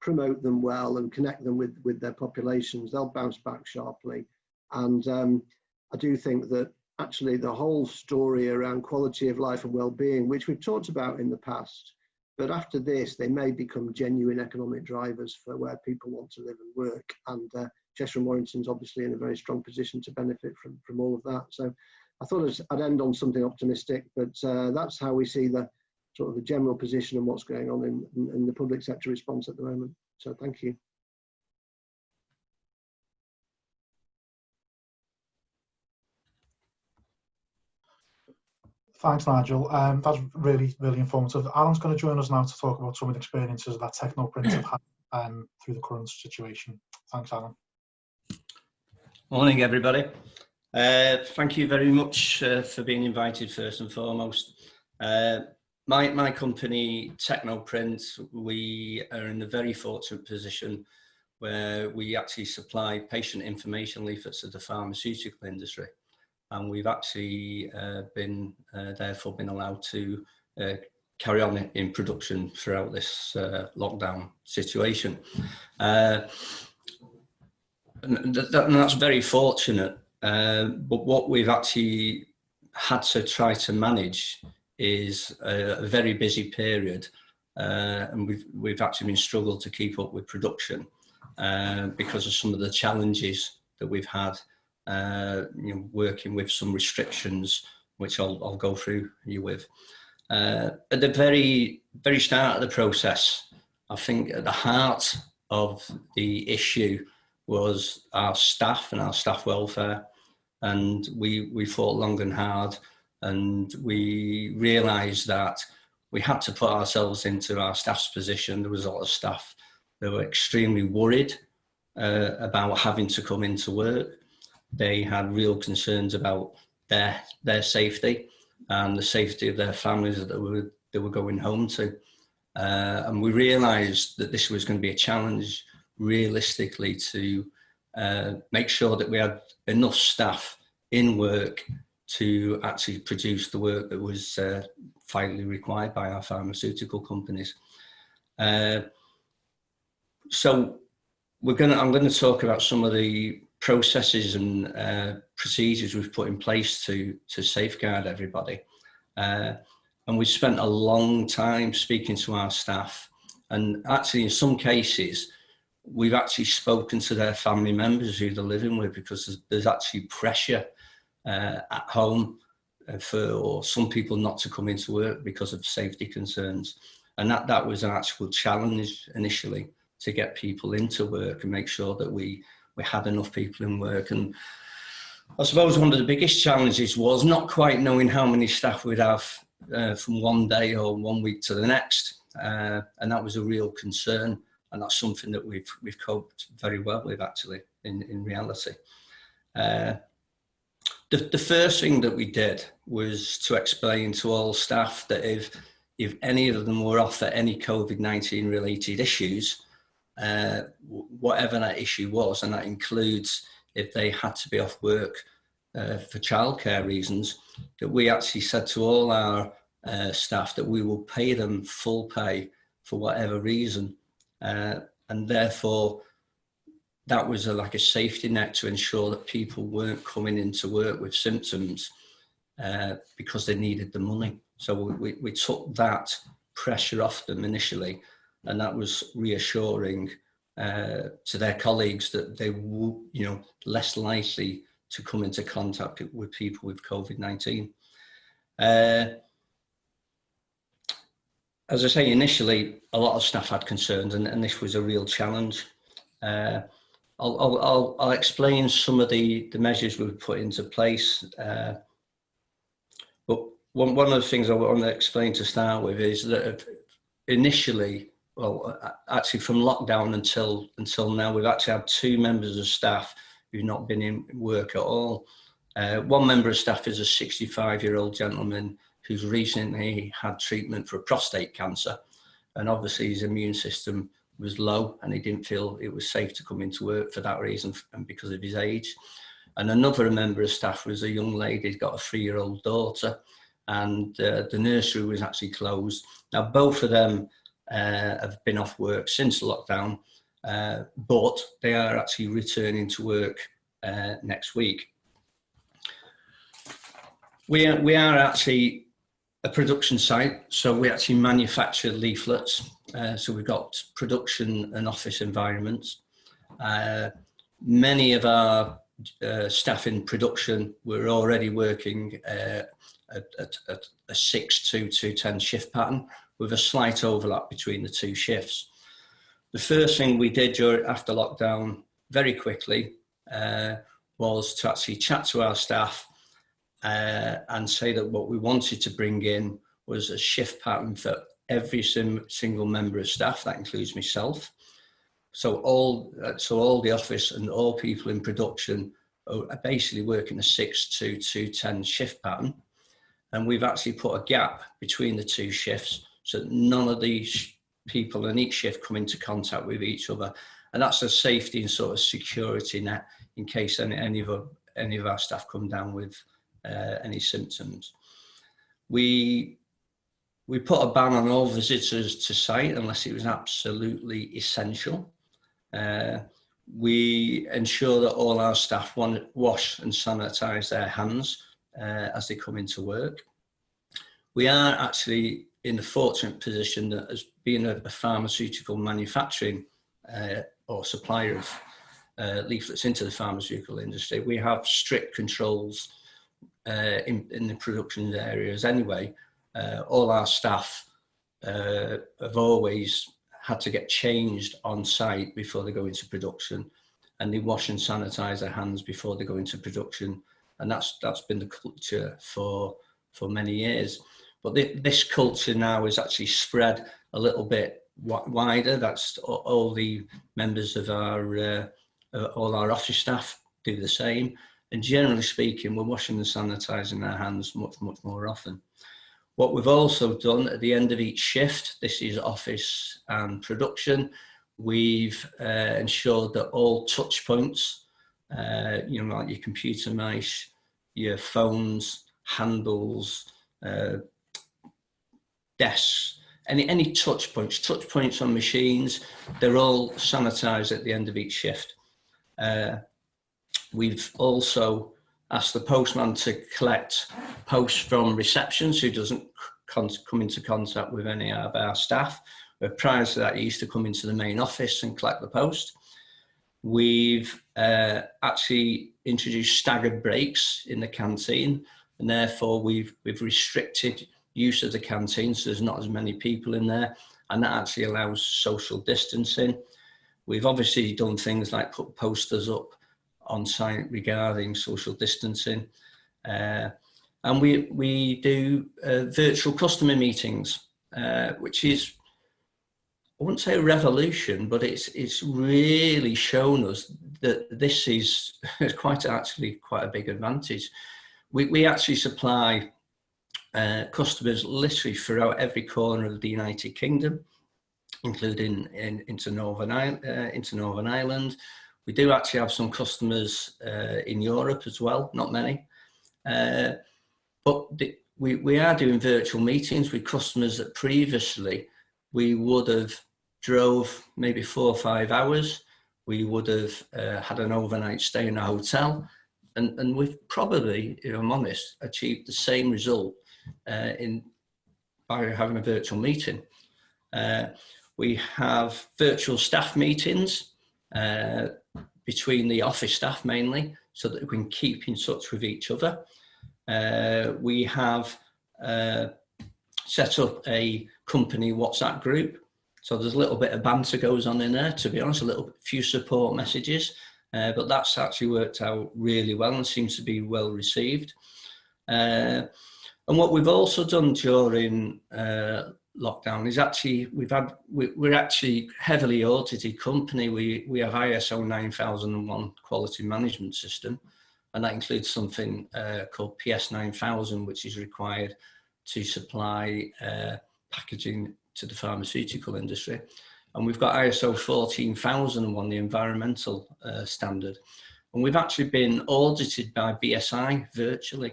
[SPEAKER 3] promote them well and connect them with their populations, they'll bounce back sharply. And I do think that actually the whole story around quality of life and well-being, which we've talked about in the past, but after this, they may become genuine economic drivers for where people want to live and work. And Cheshire and Warrington's obviously in a very strong position to benefit from all of that. So I thought I'd end on something optimistic, but that's how we see the sort of the general position and what's going on in the public sector response at the moment. So thank you.
[SPEAKER 1] Thanks, Nigel. That's really, really informative. Alan's going to join us now to talk about some of the experiences that Technoprint have had through the current situation. Thanks, Alan.
[SPEAKER 4] Morning, everybody. Thank you very much for being invited, first and foremost. My company, Technoprint, we are in a very fortunate position where we actually supply patient information leaflets to the pharmaceutical industry. And we've actually therefore been allowed to carry on in production throughout this lockdown situation. And that's very fortunate. But what we've actually had to try to manage is a very busy period. And we've actually been struggled to keep up with production because of some of the challenges that we've had. Working with some restrictions, which I'll go through you with. At the very start of the process, I think at the heart of the issue was our staff and our staff welfare. And we fought long and hard, and we realised that we had to put ourselves into our staff's position. There was a lot of staff that were extremely worried about having to come into work. They had real concerns about their safety and the safety of their families that they were going home to. And we realised that this was going to be a challenge realistically to make sure that we had enough staff in work to actually produce the work that was vitally required by our pharmaceutical companies. So I'm going to talk about some of the processes and procedures we've put in place to safeguard everybody. And we spent a long time speaking to our staff, and actually in some cases we've actually spoken to their family members who they're living with, because there's actually pressure at home or some people not to come into work because of safety concerns. And that was an actual challenge initially, to get people into work and make sure that we had enough people in work. And I suppose one of the biggest challenges was not quite knowing how many staff we'd have from one day or 1 week to the next. And that was a real concern. And that's something that we've coped very well with, actually, in reality. The first thing that we did was to explain to all staff that if any of them were off for any COVID-19 related issues, whatever that issue was, and that includes if they had to be off work for childcare reasons, that we actually said to all our staff that we will pay them full pay for whatever reason. And therefore, that was like a safety net to ensure that people weren't coming into work with symptoms because they needed the money. So we took that pressure off them initially, and that was reassuring to their colleagues that they were, less likely to come into contact with people with COVID-19. As I say, initially, a lot of staff had concerns, and this was a real challenge. I'll explain some of the measures we've put into place. But one of the things I want to explain to start with is that initially, well, actually from lockdown until now, we've actually had 2 members of staff who've not been in work at all. One member of staff is a 65-year-old gentleman who's recently had treatment for prostate cancer, and obviously his immune system was low and he didn't feel it was safe to come into work for that reason and because of his age. And another member of staff was a young lady who's got a 3-year-old daughter, and the nursery was actually closed. Now both of them have been off work since lockdown, but they are actually returning to work next week. We are actually a production site, so we actually manufacture leaflets. So we've got production and office environments. Many of our staff in production were already working at a 6 to 10 shift pattern with a slight overlap between the 2 shifts. The first thing we did after lockdown very quickly was to actually chat to our staff and say that what we wanted to bring in was a shift pattern for every single member of staff. That includes myself. So all the office and all people in production are basically working a 6 to 10 shift pattern. And we've actually put a gap between the 2 shifts so that none of these people in each shift come into contact with each other. And that's a safety and sort of security net in case any of our staff come down with any symptoms. We put a ban on all visitors to site unless it was absolutely essential. We ensure that all our staff wash and sanitize their hands as they come into work. We are actually in the fortunate position that as being a pharmaceutical manufacturing or supplier of leaflets into the pharmaceutical industry, we have strict controls in the production areas anyway. All our staff have always had to get changed on site before they go into production, and they wash and sanitize their hands before they go into production, and that's been the culture for many years. But this culture now is actually spread a little bit wider. That's all the members of all our office staff do the same. And generally speaking, we're washing and sanitizing our hands much more often. What we've also done at the end of each shift, this is office and production, we've ensured that all touch points, like your computer mice, your phones, handles, desks, any touch points on machines, they're all sanitized at the end of each shift. We've also asked the postman to collect posts from receptions who doesn't come into contact with any of our staff. But prior to that, he used to come into the main office and collect the post. We've actually introduced staggered breaks in the canteen. and therefore we've restricted use of the canteen, so there's not as many people in there, and that actually allows social distancing. We've obviously done things like put posters up on site regarding social distancing, and we do virtual customer meetings, which is, I wouldn't say a revolution, but it's really shown us that this is quite a big advantage. We actually supply customers literally throughout every corner of the United Kingdom, including into Northern Ireland. We do actually have some customers in Europe as well, not many. But we are doing virtual meetings with customers that previously we would have drove maybe 4 or 5 hours. We would have had an overnight stay in a hotel, and we've probably, if I'm honest, achieved the same result by having a virtual meeting. We have virtual staff meetings between the office staff mainly, so that we can keep in touch with each other. We have set up a company WhatsApp group, so there's a little bit of banter goes on in there, to be honest, few support messages, but that's actually worked out really well and seems to be well received. And what we've also done during lockdown is actually we're actually heavily audited company. We have ISO 9001 quality management system, and that includes something called PS 9000, which is required to supply packaging to the pharmaceutical industry. And we've got ISO 14001, the environmental standard, and we've actually been audited by BSI virtually.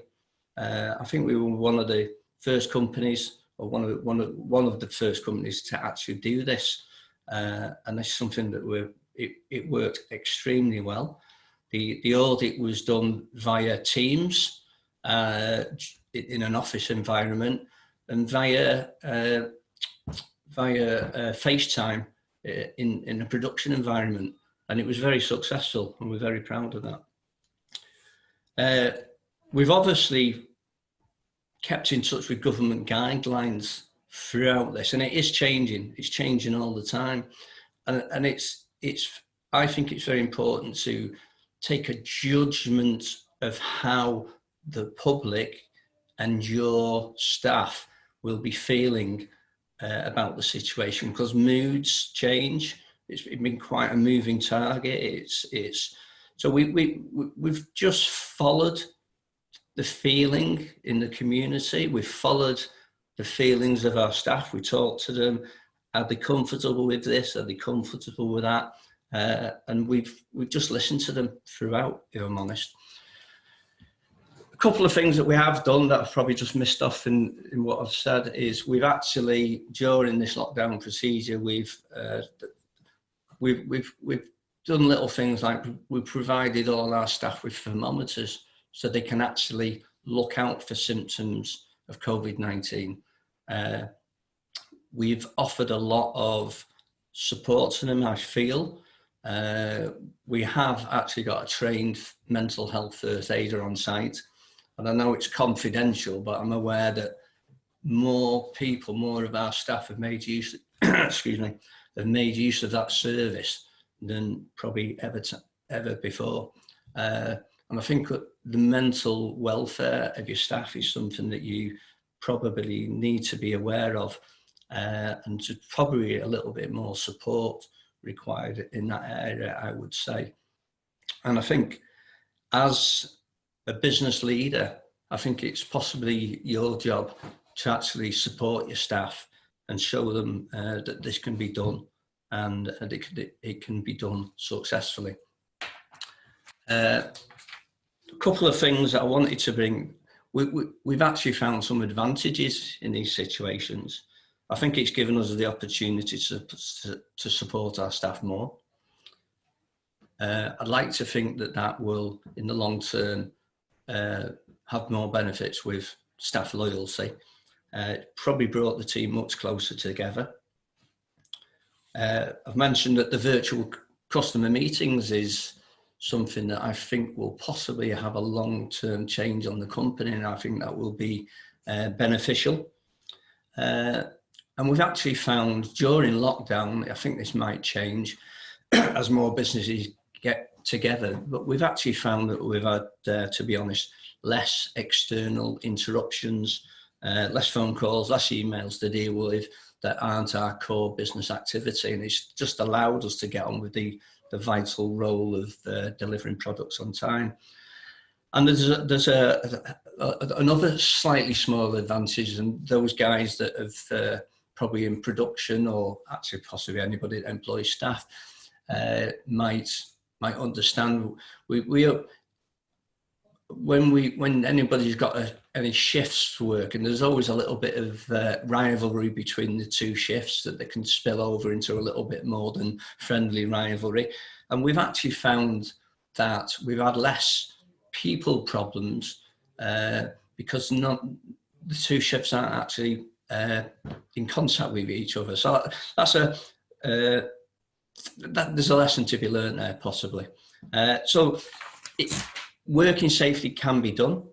[SPEAKER 4] I think we were one of the first companies, or one of the first companies to actually do this, and it's something that it worked extremely well. The audit was done via Teams in an office environment, and via FaceTime in a production environment, and it was very successful, and we're very proud of that. We've obviously kept in touch with government guidelines throughout this, and it is changing. It's changing all the time, and I think it's very important to take a judgment of how the public and your staff will be feeling about the situation, because moods change. It's been quite a moving target. So we've just followed the feeling in the community. We've followed the feelings of our staff. We talk to them. Are they comfortable with this? Are they comfortable with that? And we've just listened to them throughout, if I'm honest. A couple of things that we have done that I've probably just missed off in what I've said is we've actually, during this lockdown procedure, we've done little things like we've provided all our staff with thermometers, so they can actually look out for symptoms of COVID-19. We've offered a lot of support to them, I feel. We have actually got a trained mental health first aider on site. And I know it's confidential, but I'm aware that more of our staff have made use, excuse me, have made use of that service than probably ever before. And I think that the mental welfare of your staff is something that you probably need to be aware of, and to probably a little bit more support required in that area, I would say. And I think as a business leader, I think it's possibly your job to actually support your staff and show them that this can be done, and it can be done successfully. A couple of things that I wanted to bring. We've actually found some advantages in these situations. I think it's given us the opportunity to support our staff more. I'd like to think that will, in the long term, have more benefits with staff loyalty. It probably brought the team much closer together. I've mentioned that the virtual customer meetings is something that I think will possibly have a long-term change on the company, and I think that will be beneficial. And we've actually found during lockdown, I think this might change as more businesses get together, but we've actually found that we've had, to be honest, less external interruptions, less phone calls, less emails to deal with that aren't our core business activity. And it's just allowed us to get on with the vital role of delivering products on time. And there's another slightly smaller advantage, and those guys that have probably in production, or actually possibly anybody that employs staff, might understand. When anybody's got any shifts working, there's always a little bit of rivalry between the two shifts that they can spill over into a little bit more than friendly rivalry. And we've actually found that we've had less people problems because the two shifts aren't actually in contact with each other. So that's there's a lesson to be learned there, possibly. Working safely can be done.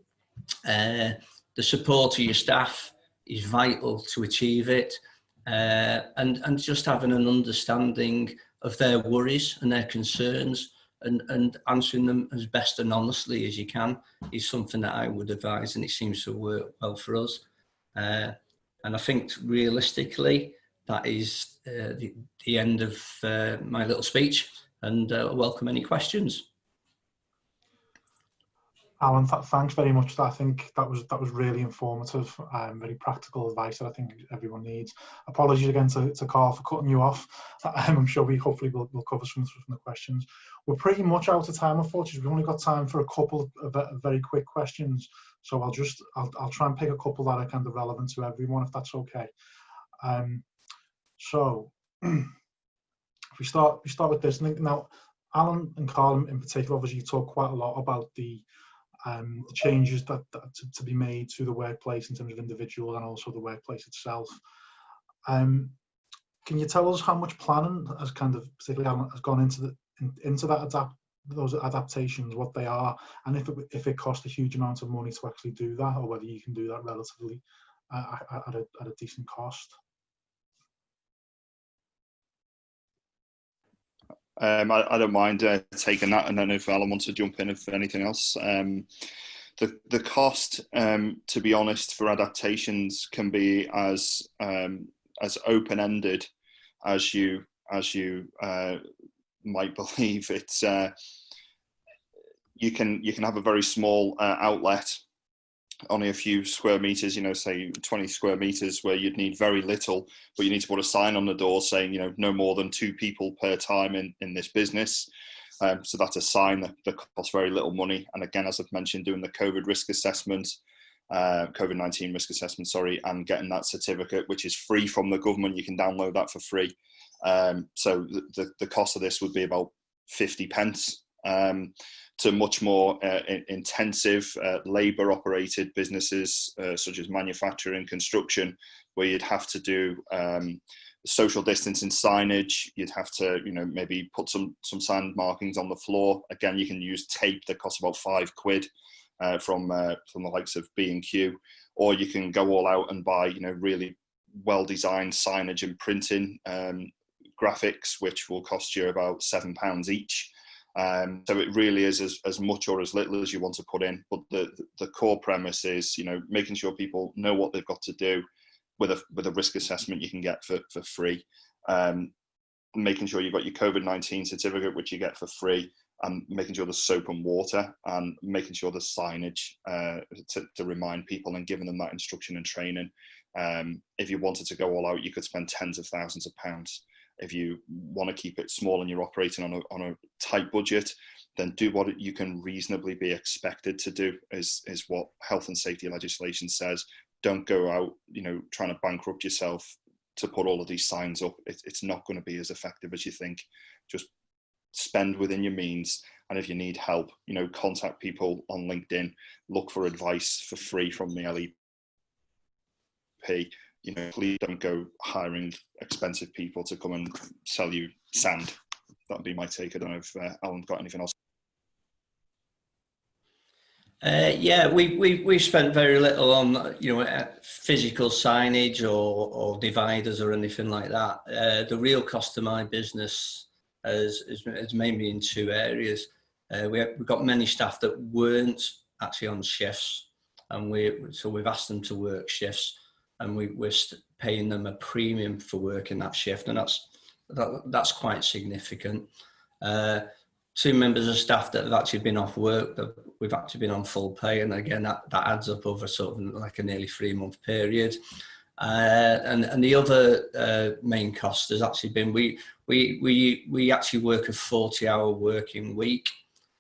[SPEAKER 4] The support of your staff is vital to achieve it, and just having an understanding of their worries and their concerns and answering them as best and honestly as you can is something that I would advise, and it seems to work well for us. And I think realistically, that is the end of my little speech, and welcome any questions.
[SPEAKER 1] Alan, thanks very much. I think that was really informative, very practical advice that I think everyone needs. Apologies again to Carl for cutting you off. I'm sure we hopefully will cover some from the questions. We're pretty much out of time, unfortunately. We've only got time for a couple of very quick questions, so I'll try and pick a couple that are kind of relevant to everyone, if that's okay. So if we start with this now, Alan and Carl in particular, obviously you talk quite a lot about the changes that to be made to the workplace in terms of individual and also the workplace itself. Can you tell us how much planning has kind of particularly has gone into those adaptations, what they are, and if it costs a huge amount of money to actually do that, or whether you can do that relatively at a decent cost?
[SPEAKER 2] I don't mind taking that, and I don't know if Alan wants to jump in if anything else. The cost, to be honest, for adaptations can be as open-ended as you might believe. It's you can have a very small outlet, only a few square meters, say 20 square meters, where you'd need very little, but you need to put a sign on the door saying, no more than 2 people per time in this business. So that's a sign that costs very little money. And again, as I've mentioned, doing the COVID risk assessment, COVID-19 risk assessment, and getting that certificate, which is free from the government. You can download that for free. So the cost of this would be about 50 pence. To much more intensive labour operated businesses such as manufacturing, construction, where you'd have to do social distancing signage. You'd have to maybe put some sand markings on the floor. Again, you can use tape that costs about £5 from the likes of B&Q, or you can go all out and buy really well designed signage and printing graphics, which will cost you about £7 each. So it really is as much or as little as you want to put in, but the core premise is making sure people know what they've got to do with a risk assessment you can get for free, making sure you've got your COVID-19 certificate, which you get for free, and making sure there's soap and water, and making sure there's signage to remind people and giving them that instruction and training. If you wanted to go all out, you could spend tens of thousands of pounds. If you want to keep it small and you're operating on a tight budget, then do what you can reasonably be expected to do, is what health and safety legislation says. Don't go out, trying to bankrupt yourself to put all of these signs up. It's not going to be as effective as you think. Just spend within your means, and if you need help, contact people on LinkedIn. Look for advice for free from the LEP. Please don't go hiring expensive people to come and sell you sand. That'd be my take. I don't know if Alan's got anything else.
[SPEAKER 4] Yeah, we've spent very little on physical signage or dividers or anything like that. The real cost of my business is mainly in two areas. We've got many staff that weren't actually on shifts, and we've asked them to work shifts, and we're paying them a premium for working that shift, and that's quite significant. 2 members of staff that have actually been off work, that we've actually been on full pay, and again that adds up over sort of like a nearly 3-month period. And the other main cost has actually been we actually work a 40-hour working week,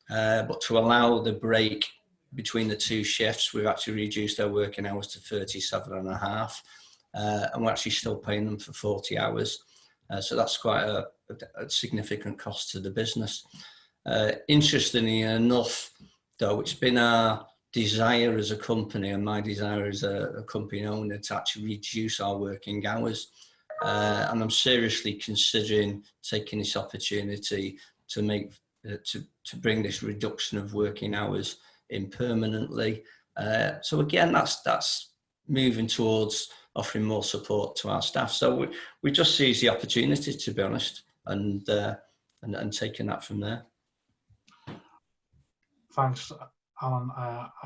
[SPEAKER 4] but to allow the break between the 2 shifts, we've actually reduced our working hours to 37.5, and we're actually still paying them for 40 hours. So that's quite a significant cost to the business. Interestingly enough, though, it's been our desire as a company, and my desire as a company owner, to actually reduce our working hours. And I'm seriously considering taking this opportunity to bring this reduction of working hours in permanently. So again, that's moving towards offering more support to our staff. So we just seize the opportunity, to be honest, and taking that from there.
[SPEAKER 1] Thanks, Alan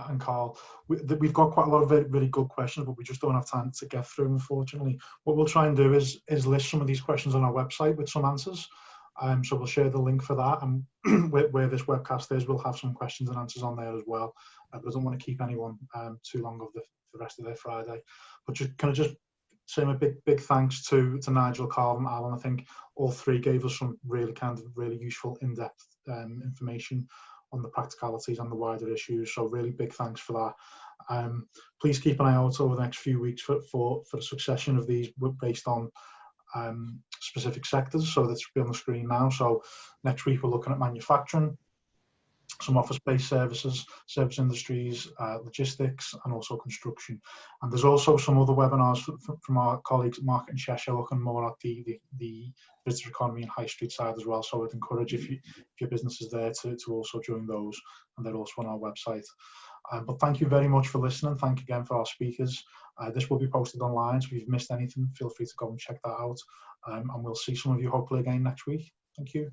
[SPEAKER 1] and Carl. We've got quite a lot of very, very good questions, but we just don't have time to get through, unfortunately. What we'll try and do is list some of these questions on our website with some answers. So we'll share the link for that, and where this webcast is, we'll have some questions and answers on there as well. But I don't want to keep anyone too long of the rest of their Friday. But can I just say a big thanks to Nigel, Carl and Alan. I think all 3 gave us some really useful in-depth information on the practicalities and the wider issues. So really big thanks for that. Please keep an eye out over the next few weeks for a succession of these based on specific sectors. So that should be on the screen now. So next week we're looking at manufacturing, some office-based services, service industries, logistics, and also construction. And there's also some other webinars from our colleagues at Market in Cheshire looking more at the visitor economy and high street side as well. So I'd encourage if your business is there to also join those, and they're also on our website. But thank you very much for listening. Thank you again for our speakers. This will be posted online, so if you've missed anything, feel free to go and check that out. And we'll see some of you hopefully again next week. Thank you.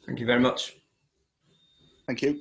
[SPEAKER 4] Thank you very much.
[SPEAKER 2] Thank you.